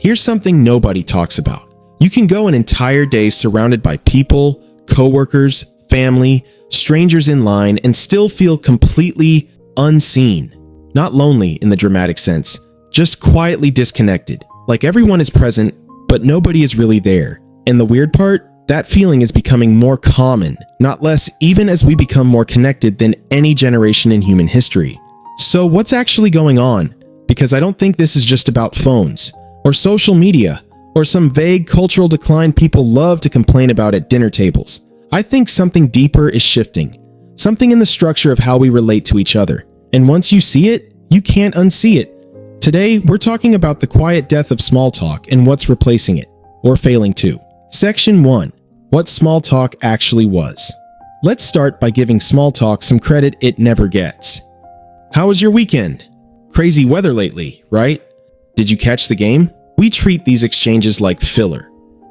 Here's something nobody talks about. You can go an entire day surrounded by people, coworkers, family, strangers in line, and still feel completely unseen. Not lonely in the dramatic sense, just quietly disconnected. Like everyone is present, but nobody is really there. And the weird part? That feeling is becoming more common, not less, even as we become more connected than any generation in human history. So what's actually going on? Because I don't think this is just about phones, or social media, or some vague cultural decline people love to complain about at dinner tables. I think something deeper is shifting. Something in the structure of how we relate to each other. And once you see it, you can't unsee it. Today, we're talking about the quiet death of small talk and what's replacing it, or failing to. Section 1. What small talk actually was. Let's start by giving small talk some credit it never gets. How was your weekend? Crazy weather lately, right? Did you catch the game? We treat these exchanges like filler.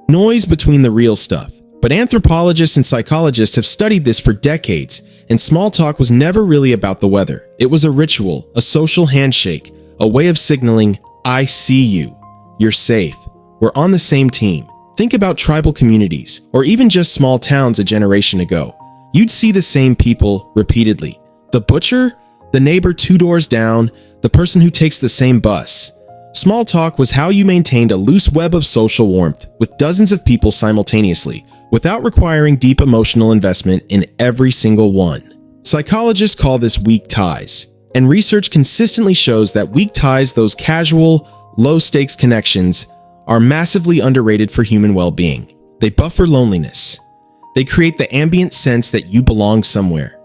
Noise between the real stuff. But anthropologists and psychologists have studied this for decades, and small talk was never really about the weather. It was a ritual, a social handshake, a way of signaling, I see you. You're safe. We're on the same team. Think about tribal communities, or even just small towns a generation ago. You'd see the same people repeatedly. The butcher, the neighbor 2 doors down, the person who takes the same bus. Small talk was how you maintained a loose web of social warmth with dozens of people simultaneously, without requiring deep emotional investment in every single one. Psychologists call this weak ties, and research consistently shows that weak ties, those casual, low-stakes connections, are massively underrated for human well-being. They buffer loneliness. They create the ambient sense that you belong somewhere,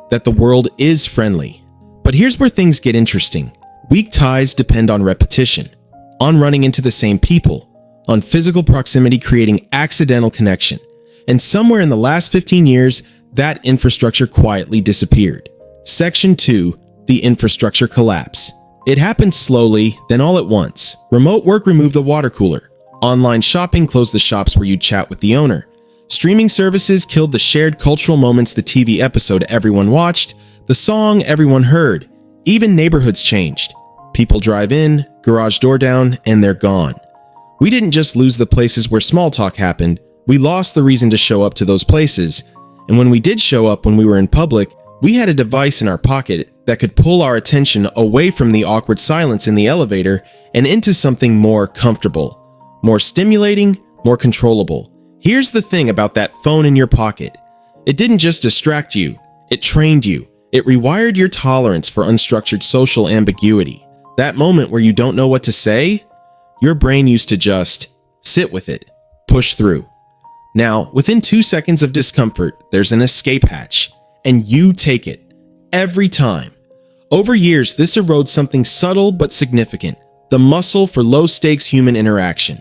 that the world is friendly. But here's where things get interesting. Weak ties depend on repetition, on running into the same people, on physical proximity creating accidental connection. And somewhere in the last 15 years, that infrastructure quietly disappeared. Section 2, the infrastructure collapse. It happened slowly, then all at once. Remote work removed the water cooler. Online shopping closed the shops where you'd chat with the owner. Streaming services killed the shared cultural moments, the TV episode everyone watched, the song everyone heard. Even neighborhoods changed. People drive in, garage door down, and they're gone. We didn't just lose the places where small talk happened, we lost the reason to show up to those places. And when we did show up when we were in public, we had a device in our pocket that could pull our attention away from the awkward silence in the elevator and into something more comfortable, more stimulating, more controllable. Here's the thing about that phone in your pocket. It didn't just distract you, it trained you. It rewired your tolerance for unstructured social ambiguity. That moment where you don't know what to say, your brain used to just sit with it, push through. Now, within 2 seconds of discomfort, there's an escape hatch, and you take it. Every time. Over years, this erodes something subtle but significant, the muscle for low-stakes human interaction.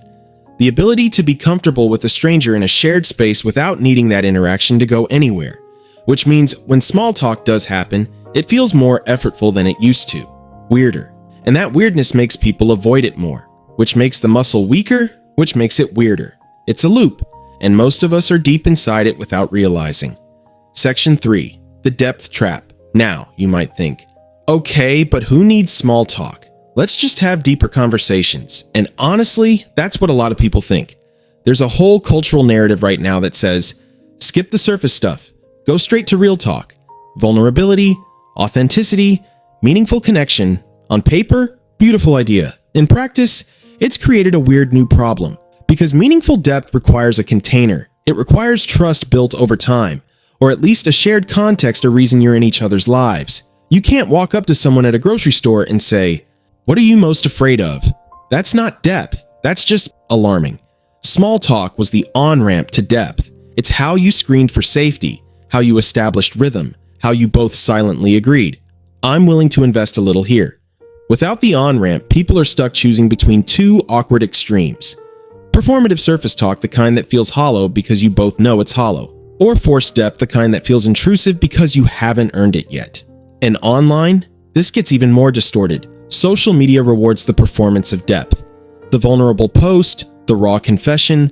The ability to be comfortable with a stranger in a shared space without needing that interaction to go anywhere. Which means when small talk does happen, it feels more effortful than it used to. Weirder. And that weirdness makes people avoid it more, which makes the muscle weaker, which makes it weirder. It's a loop, and most of us are deep inside it without realizing. Section 3. The depth trap. Now, you might think, okay, but who needs small talk? Let's just have deeper conversations. And honestly, that's what a lot of people think. There's a whole cultural narrative right now that says, skip the surface stuff, go straight to real talk. Vulnerability, authenticity, meaningful connection. On paper, beautiful idea. In practice, it's created a weird new problem. Because meaningful depth requires a container. It requires trust built over time, or at least a shared context or reason you're in each other's lives. You can't walk up to someone at a grocery store and say, "What are you most afraid of?" That's not depth. That's just alarming. Small talk was the on-ramp to depth. It's how you screened for safety, how you established rhythm, how you both silently agreed. I'm willing to invest a little here. Without the on-ramp, people are stuck choosing between two awkward extremes. Performative surface talk, the kind that feels hollow because you both know it's hollow. Or forced depth, the kind that feels intrusive because you haven't earned it yet. And online, this gets even more distorted. Social media rewards the performance of depth. The vulnerable post, the raw confession,